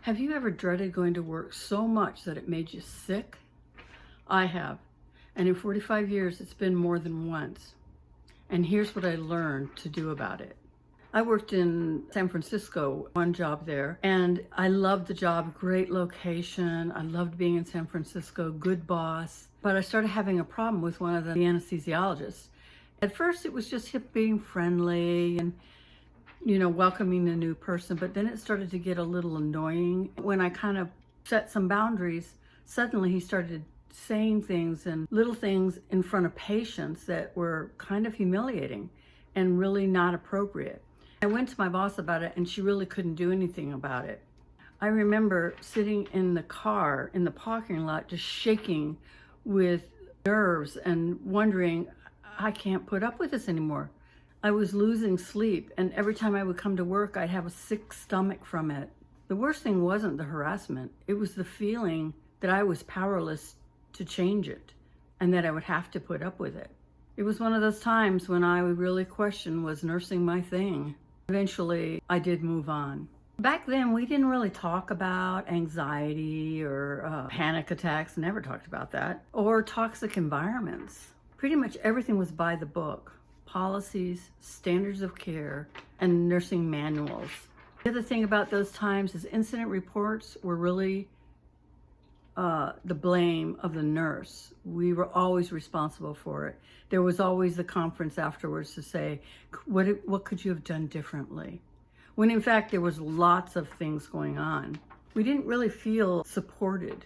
Have you ever dreaded going to work so much that it made you sick? I have. And in 45 years, it's been more than once. And here's what I learned to do about it. I worked in San Francisco, one job there, and I loved the job, great location. I loved being in San Francisco, good boss. But I started having a problem with one of the anesthesiologists. At first, it was just him being friendly and welcoming the new person, but then it started to get a little annoying. When I kind of set some boundaries, suddenly he started saying things and little things in front of patients that were kind of humiliating and really not appropriate. I went to my boss about it and she really couldn't do anything about it. I remember sitting in the car in the parking lot just shaking with nerves and wondering, I can't put up with this anymore. I was losing sleep, and every time I would come to work, I'd have a sick stomach from it. The worst thing wasn't the harassment. It was the feeling that I was powerless to change it and that I would have to put up with it. It was one of those times when I would really question, was nursing my thing? Eventually, I did move on. Back then, we didn't really talk about anxiety or panic attacks, never talked about that, or toxic environments. Pretty much everything was by the book. Policies, standards of care, and nursing manuals. The other thing about those times is incident reports were really the blame of the nurse. We were always responsible for it. There was always the conference afterwards to say, what could you have done differently? When in fact, there was lots of things going on. We didn't really feel supported.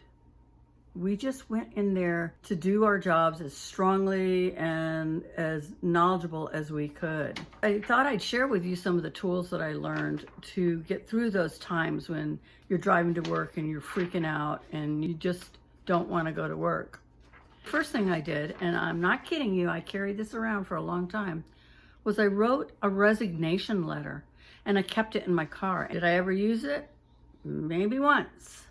We just went in there to do our jobs as strongly and as knowledgeable as we could. I thought I'd share with you some of the tools that I learned to get through those times when you're driving to work and you're freaking out and you just don't want to go to work. First thing I did, and I'm not kidding you, I carried this around for a long time, was I wrote a resignation letter and I kept it in my car. Did I ever use it? Maybe once.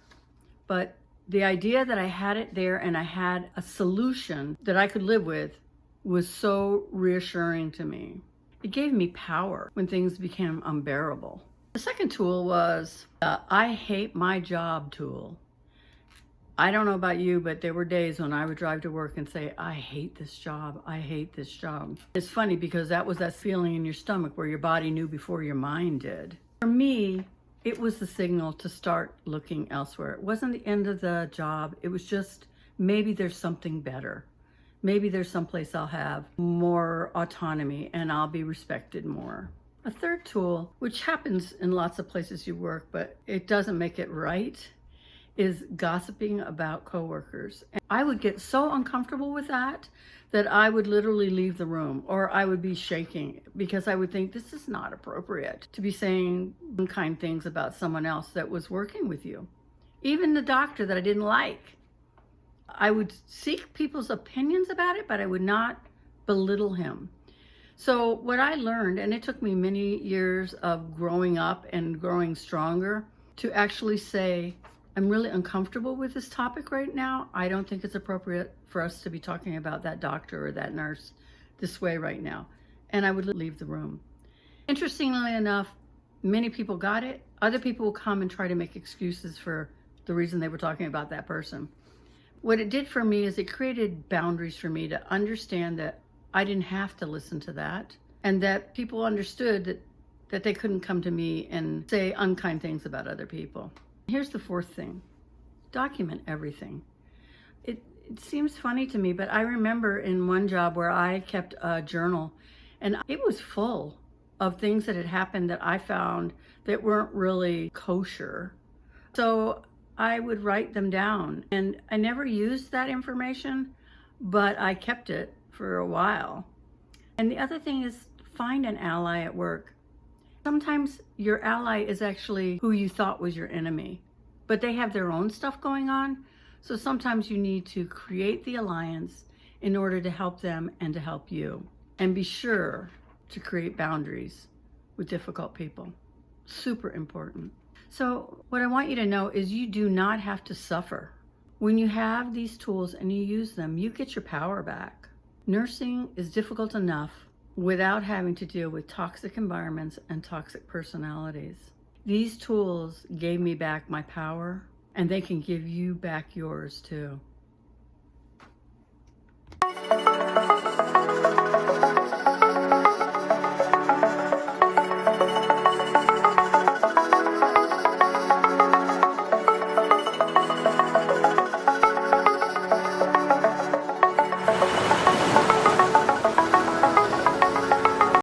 But the idea that I had it there and I had a solution that I could live with was so reassuring to me. It gave me power when things became unbearable. The second tool was I hate my job tool. I don't know about you, but there were days when I would drive to work and say, I hate this job. I hate this job. It's funny because that was that feeling in your stomach where your body knew before your mind did. For me, it was the signal to start looking elsewhere. It wasn't the end of the job. It was just, maybe there's something better. Maybe there's someplace I'll have more autonomy and I'll be respected more. A third tool, which happens in lots of places you work, but it doesn't make it right, is gossiping about coworkers. And I would get so uncomfortable with that I would literally leave the room, or I would be shaking because I would think this is not appropriate to be saying unkind things about someone else that was working with you. Even the doctor that I didn't like. I would seek people's opinions about it, but I would not belittle him. So what I learned, and it took me many years of growing up and growing stronger, to actually say, I'm really uncomfortable with this topic right now. I don't think it's appropriate for us to be talking about that doctor or that nurse this way right now. And I would leave the room. Interestingly enough, many people got it. Other people will come and try to make excuses for the reason they were talking about that person. What it did for me is it created boundaries for me to understand that I didn't have to listen to that, and that people understood that they couldn't come to me and say unkind things about other people. Here's the fourth thing. Document everything. It seems funny to me, but I remember in one job where I kept a journal and it was full of things that had happened that I found that weren't really kosher. So I would write them down, and I never used that information, but I kept it for a while. And the other thing is, find an ally at work. Sometimes your ally is actually who you thought was your enemy, but they have their own stuff going on. So sometimes you need to create the alliance in order to help them and to help you. And be sure to create boundaries with difficult people. Super important. So what I want you to know is you do not have to suffer. When you have these tools and you use them, you get your power back. Nursing is difficult enough without having to deal with toxic environments and toxic personalities. These tools gave me back my power, and they can give you back yours too.